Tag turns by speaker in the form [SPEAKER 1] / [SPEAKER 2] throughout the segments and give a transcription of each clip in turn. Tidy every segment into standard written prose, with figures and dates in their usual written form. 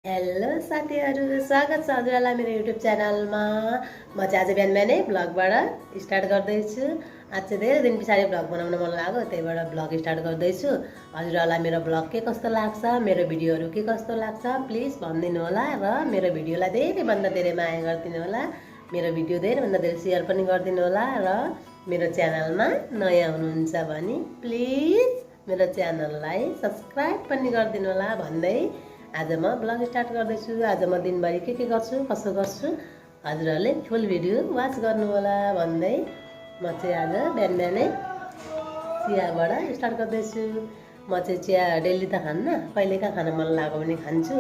[SPEAKER 1] Hello साथीहरु, स्वागत छ हजुरलाई मेरो युट्युब च्यानलमा। म चाहिँ आज बिहान बिहानै भ्लगबाट स्टार्ट गर्दैछु। आज चाहिँ धेरै दिन पछाडि भ्लग बनाउन मन लाग्यो, त्यही भएर भ्लग स्टार्ट गर्दैछु। हजुरलाई मेरो भ्लग के कस्तो लाग्छ, मेरो भिडियोहरू के कस्तो लाग्छ प्लिज भनिदिनु होला र मेरो भिडियोलाई धेरैभन्दा धेरै माया गरिदिनु होला। मेरो भिडियो धेरैभन्दा धेरै सेयर पनि गरिदिनु होला र मेरो च्यानलमा नयाँ हुनुहुन्छ भने प्लिज मेरो च्यानललाई सब्स्क्राइब पनि गरिदिनु होला भन्दै आज म ब्लग स्टार्ट गर्दैछु। आज म दिनभरि के गर्छु कसो गर्छु हजुरहरूले फुल भिडियो वाच गर्नु होला भन्दै म चाहिँ आज बिहान बिहानै चियाबाट स्टार्ट गर्दैछु। म चाहिँ चिया डेली त खान्न, कहिलेका खान मन लाग्यो भने खान्छु।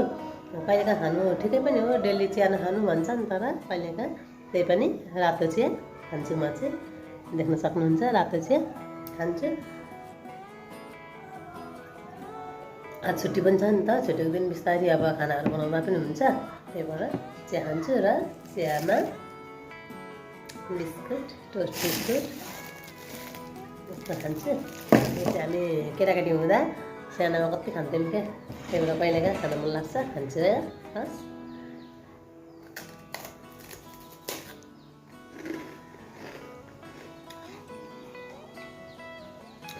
[SPEAKER 1] कहिलेका खानु ठिकै पनि हो, डेली चिया नखानु भन्छन्, तर कहिलेका त्यही पनि रातो चिया खान्छु। म चाहिँ देख्न सक्नुहुन्छ रातो चिया खान्छु। आज छुट्टी पनि छ नि त, छुट्टीको दिन बिस्तारै अब खानाहरू बनाउँदा पनि हुन्छ, त्यही भएर चिया खान्छु र चियामा बिस्कुट टोस्ट बिस्कुट यस्तो खान्छु। यो चाहिँ हामी केटाकेटी हुँदा सानामा कति खान्थ्यौँ क्या, त्यही भएर कहिलेका खान मन लाग्छ खान्छु। बस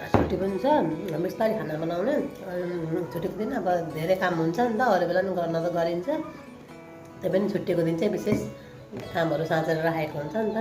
[SPEAKER 1] छुट्टी पनि छ, बिस्तारै खाना बनाउने। छुट्टीको दिन अब धेरै काम हुन्छ नि त, अरू बेला पनि गर्न त गरिन्छ, त्यही पनि छुट्टीको दिन चाहिँ विशेष कामहरू साँचेर राखेको हुन्छ नि त।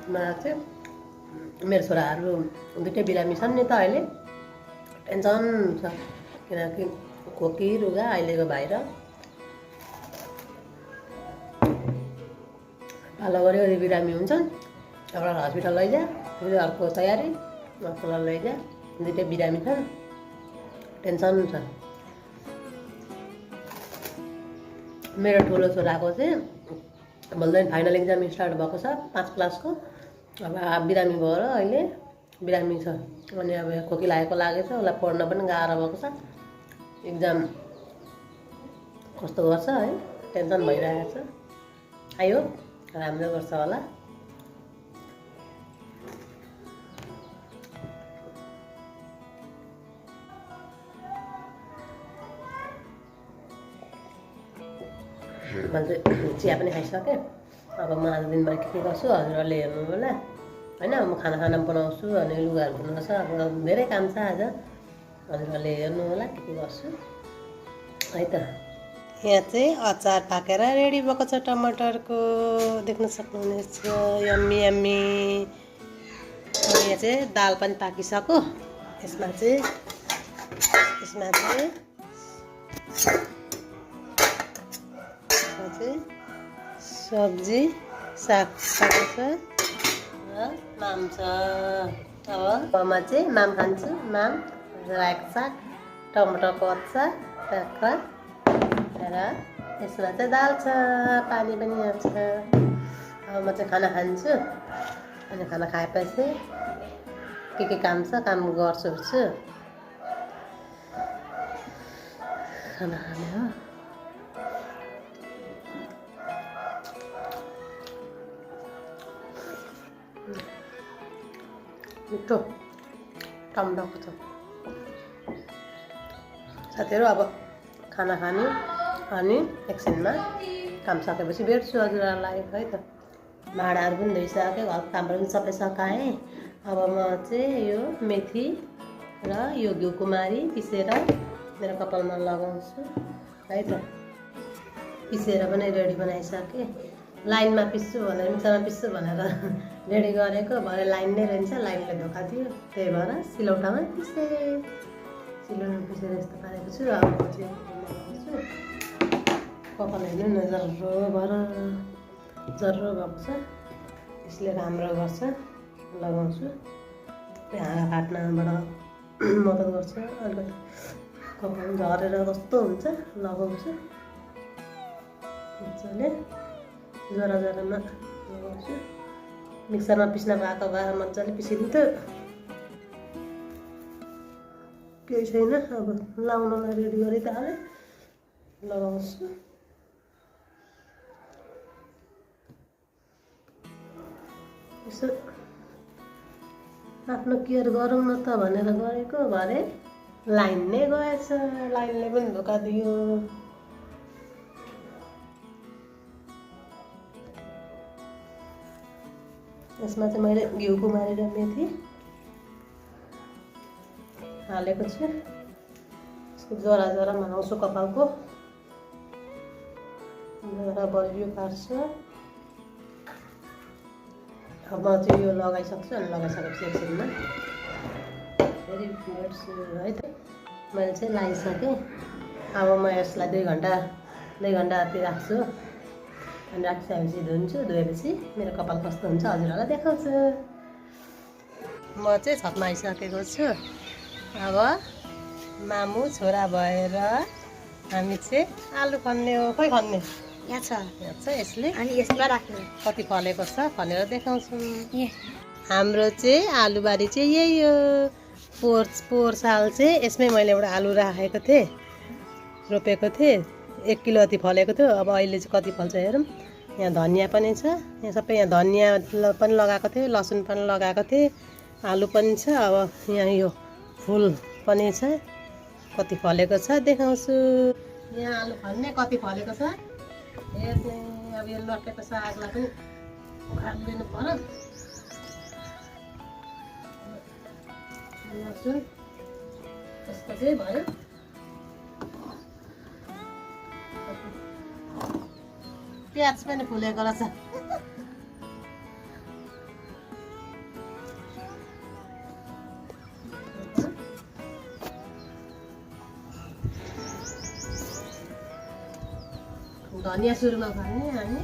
[SPEAKER 1] मलाई चाहिँ मेरो छोराहरू दुइटै बिरामी छन् नि त, अहिले टेन्सन छ किनकि खोकी रुगा अहिलेको बाहिर पालो गऱ्यो बिरामी हुन्छन्। एउटा हस्पिटल लैजा, फेरि अर्को तयारी, हस्पिटल लैजा, दुइटै बिरामी छन्, टेन्सन छ। मेरो ठुलो छोराको चाहिँ भोलिदेखि फाइनल एक्जाम स्टार्ट भएको छ 5 क्लासको। अब बिरामी भएर अहिले बिरामी छ, अनि अब खोकी लागेको छ, उसलाई पढ्न पनि गाह्रो भएको छ। एक्जाम कस्तो गर्छ है, टेन्सन भइरहेको छ। आई होप राम्रो गर्छ होला। मैले चिया पनि खाइसकेँ। अब म आज दिनभरि के गर्छु हजुरहरूले हेर्नु होला होइन। म खाना बनाउँछु, अनि लुगाहरू धुनु छ, अब धेरै काम छ आज, हजुरहरूले हेर्नु होला के गर्छु है त। यहाँ चाहिँ अचार पाकेर रेडी भएको छ टमाटरको, देख्न सक्नुहुनेछ, यम्मी यम्मी। यहाँ चाहिँ दाल पनि पाकिसक्यो, यसमा चाहिँ सब्जी साग पाकेको छ र माम छ। अब म चाहिँ माम खान्छु, माम रायोको साग, टमाटरको अचार र यसमा चाहिँ दाल छ, पानी पनि यहाँ छ। अब म चाहिँ खाना खान्छु, अनि खाना खाएपछि के काम छ काम गर्छु खाना खाने हो। मिठो टमाटरको छ। साथीहरू अब खाना खाने, अनि एकछिनमा काम सकेपछि भेट्छु हजुरहरूलाई है त। भाँडाहरू पनि धोइसकेँ, घरको कामहरू पनि सबै सकाएँ। अब म चाहिँ यो मेथी र यो घिउकुमारी पिसेर मेरो कपालमा लगाउँछु है त। पिसेर पनि रेडी बनाइसकेँ, लाइनमा पिस्छु भनेर मिक्सरमा पिस्छु भनेर रेडी गरेको, भरे लाइन नै रहन्छ, लाइनले धोका दियो, त्यही भएर सिलौटामा पिसेँ। सिलौटामा पिसेर यस्तो पारेको छु। अब म चाहिँ कपाल हेर्नु न, जर्रो भएको छ, यसले राम्रो गर्छ, लगाउँछु। हाँगा काट्नबाट मद्दत गर्छ। अलिकति कपाल झरेर कस्तो हुन्छ लगाउँछु मजाले जरामा लगाउँछु मिक्सरमा पिस्न भएको भए मजाले पिसिन्थ्यो केही छैन अब लाउनलाई रेडी गरी त हालेँ लगाउँछु यसो आफ्नो केयर गरौँ न त भनेर गरेको भरे लाइन नै गएछ लाइनले पनि धोका दियो यसमा चाहिँ मैले घिउ कुमारी र मेथी हालेको छु यसको जरामा हाल्छु कपालको जरा बलियो पार्छ अब म चाहिँ यो लगाइसक्छु अनि लगाइसकेपछि एकछिनमा फेरि भेट्छु है त मैले चाहिँ लगाइसकेँ अब म यसलाई 2 घन्टा जति राख्छु अनि राखिसकेपछि धुन्छु धोएपछि मेरो कपाल कस्तो हुन्छ हजुरहरूलाई देखाउँछु म चाहिँ छतमा आइसकेको छु अब मामु छोरा भएर हामी चाहिँ आलु खन्ने हो खोइ खन्ने
[SPEAKER 2] यहाँ छ
[SPEAKER 1] यसले
[SPEAKER 2] अनि यसमा राख्नु
[SPEAKER 1] कति फलेको छ फलेर देखाउँछौँ हाम्रो चाहिँ आलुबारी चाहिँ यही हो पोहोर साल चाहिँ यसमै मैले एउटा आलु राखेको थिएँ रोपेको थिएँ 1 किलो जति फलेको थियो अब अहिले चाहिँ कति फल्छ हेरौँ यहाँ धनियाँ पनि छ यहाँ सबै यहाँ धनियाँ पनि लगाएको थिएँ लसुन पनि लगाएको थिएँ आलु पनि छ अब यहाँ यो फुल पनि छ कति फलेको छ देखाउँछु यहाँ आलु खन्ने कति फलेको छ हेर्ने अब यो लट्टेको सागलाई पनि उखालिदिनु पर्यो लसुन त्यसको चाहिँ भयो प्याज पनि फुलेको रहेछ धनियाँ सुरुमा खन्ने अनि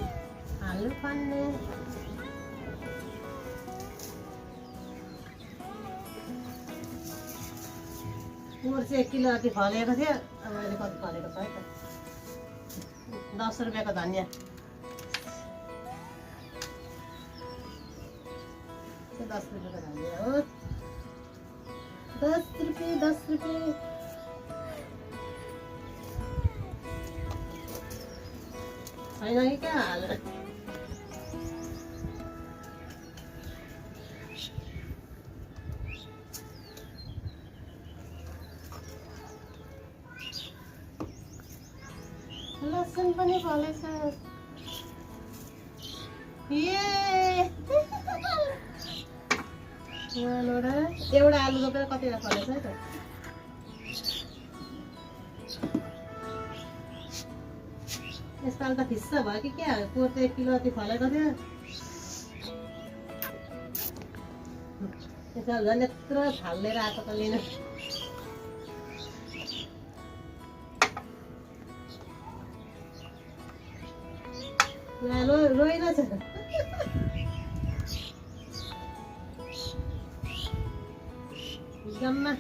[SPEAKER 1] आलु खन्ने पोहोर चाहिँ 1 किलो जति फलेको थियो अब अहिले कति फलेको छ है त 10 रुपियाँको धनियाँ 10 रुपियाँको धनियाँ हो 10 रुपियाँ छैन कि क्या हालेर लसुन पनि फलेछ एउटा आलु रोपेर कतिवटा फलेछ है त यसपाल त फिस्स भयो कि क्या पोहोर त 1 किलो जति फलेको थियो यसपाल झन् यत्रो फालेर आएको त लिनु रोइरहेछ जम्मा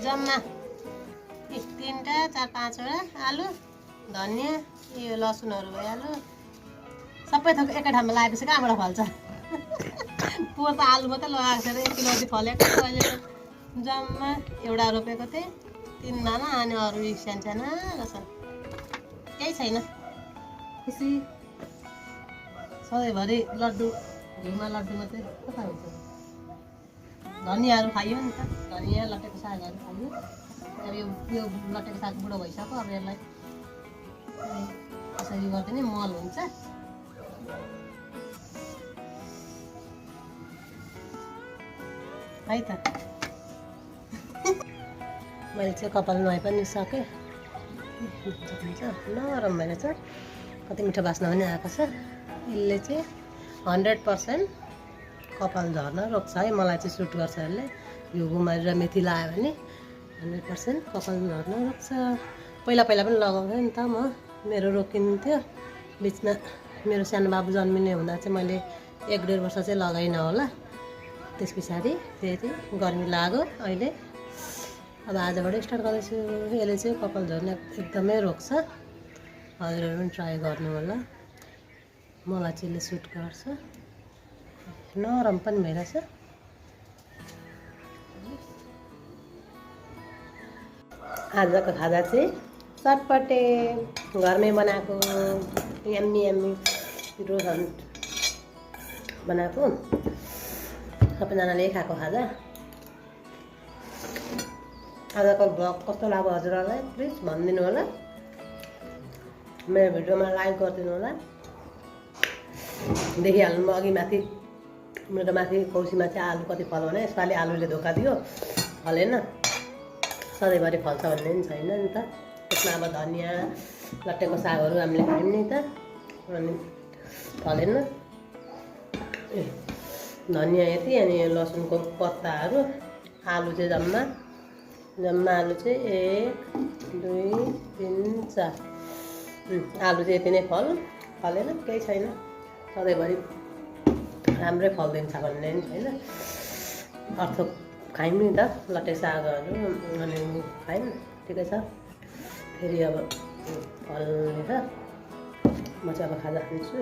[SPEAKER 1] जम्मा 3टा 4-5वटा आलु धनियाँ यो लसुनहरू भइहाल्यो सबै थोक एकै ठाउँमा लगाएपछि कहाँबाट फल्छ पोहोर त आलु मात्रै लगाएको थियो 1 किलो जति फलेको अहिले त जम्मा एउटा रोपेको थिएँ 3 दाना अनि अरू साना रहेछन् केही छैन खुसी सधैँभरि लड्डु घिउमा लड्डु मात्रै कता हुन्छ धनियाँहरू खाइयो नि त धनियाँ लट्टेको सागहरू खाइयो अब यो लट्टेको साग बुढो भइसक्यो अब यसलाई यसरी गरिदिने मल हुन्छ है त मैले चाहिँ कपाल नुहाइ पनि सकेँ। नरम भएर छ, कति मिठो बास्ना पनि आएको छ। यसले चाहिँ 100% कपाल झर्न रोक्छ है। मलाई चाहिँ सुट गर्छ यसले। यो गुमारी र मेथी लगायो भने 100% कपाल झर्न रोक्छ। पहिला पहिला पनि लगाउँथेँ नि त म, मेरो रोकिन्थ्यो। बिचमा मेरो सानो बाबु जन्मिने हुँदा चाहिँ मैले 1-1.5 वर्ष चाहिँ लगाइनँ होला। त्यस पछाडि फेरि गर्मी लाग्यो। अहिले अब आजबाट स्टार्ट गर्दैछु। यसले चाहिँ कपाल झर्न एकदमै रोक्छ। हजुरहरू पनि ट्राई गर्नु होला। मलाई चाहिँ यसले सुट गर्छ। नरम पनि भइरहेछ। आजको खाजा चाहिँ चटपटे घरमै बनाएको यम्मी यम्मी रोहन बनाएको सबैजनाले खाएको खाजा। आजको ब्लग कस्तो लाग्यो हजुरहरूलाई प्लिज भनिदिनु होला। मेरो भिडियोमा लाइक गरिदिनु होला। देखिहाल्नु अघि माथि मेरो माथि कौसीमा चाहिँ आलु कति फल्यो भने यसपालि आलुले धोका दियो, फलेन। सधैँभरि फल्छ भन्ने पनि छैन नि त। त्यसमा अब धनियाँ लट्टेको सागहरू हामीले खायौँ नि त, अनि फलेन। धनियाँ यति, अनि लसुनको पत्ताहरू, आलु चाहिँ जम्मा आलु चाहिँ 1 2 3 4 आलु चाहिँ यति नै फलेन, केही छैन। सधैँभरि राम्रै फल्दिन्छ भन्ने पनि छैन। अर्थ खायौँ नि त लट्टे सागहरू, अनि खायौँ, ठिकै छ। फेरि अब फल्ने छ। म चाहिँ अब खाजा खान्छु।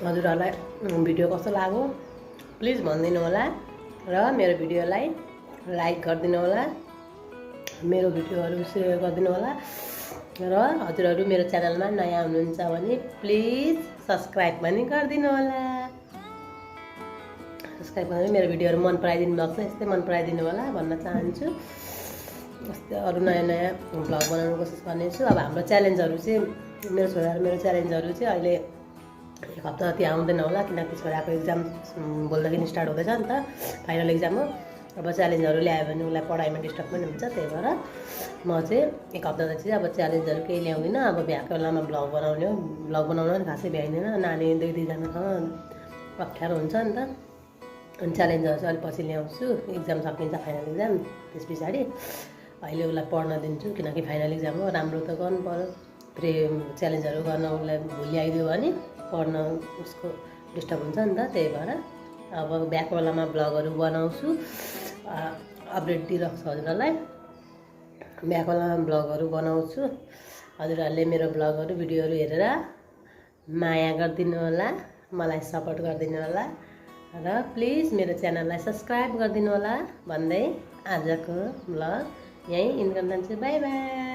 [SPEAKER 1] हजुरहरूलाई भिडियो कस्तो लाग्यो प्लिज भनिदिनु होला, र मेरो भिडियोलाई लाइक गरिदिनु होला, मेरो भिडियोहरू सेयर गरिदिनु होला, र हजुरहरू मेरो च्यानलमा नयाँ हुनुहुन्छ भने प्लिज सब्सक्राइब पनि गरिदिनु होला। सब्सक्राइब गरेर मेरो भिडियोहरू मन पराइदिनु भएको छ यस्तै मन पराइदिनु होला भन्न चाहन्छु। यस्तै अरू नयाँ नयाँ भ्लग बनाउनु कोसिस गर्नेछु। अब हाम्रो च्यालेन्जहरू चाहिँ मेरो छोराहरू मेरो च्यालेन्जहरू चाहिँ अहिले 1 हप्ता जति आउँदैन होला, किनकि छोराको एक्जाम भोलिदेखि स्टार्ट हुँदैछ नि त, फाइनल एक्जाम हो। अब च्यालेन्जहरू ल्यायो भने उसलाई पढाइमा डिस्टर्ब पनि हुन्छ। त्यही भएर म चाहिँ 1 हप्ता जति चाहिँ अब च्यालेन्जहरू केही ल्याउँदिनँ। अब भ्याएको बेलामा भ्लग बनाउने हो। भ्लग बनाउन पनि खासै भ्याइँदैन, नानी 2-2जनासँग अप्ठ्यारो हुन्छ नि त। अनि च्यालेन्जहरू चाहिँ अलिक पछि ल्याउँछु। एक्जाम सकिन्छ, फाइनल एक्जाम, त्यस पछाडि अहिले उसलाई पढ्न दिन्छु, किनकि फाइनल एक्जाम हो। राम्रो त गर्नु पऱ्यो। फेरि च्यालेन्जहरू गर्न उसलाई भोलि आइदियो भने पढ्न उसको डिस्टर्ब हुन्छ नि त। त्यही भएर अब भ्याएको बेलामा भ्लगहरू बनाउँछु, अपडेट दिइराख्छु हजुरहरूलाई। भ्याएको बेलामा भ्लगहरू बनाउँछु। हजुरहरूले मेरो भ्लगहरू भिडियोहरू हेरेर माया गरिदिनु होला, मलाई सपोर्ट गरिदिनु होला, र प्लिज मेरो च्यानललाई सब्सक्राइब गरिदिनु होला भन्दै आजको भ्लग यहीँ इन्ड गर्न चाहन्छु। By by.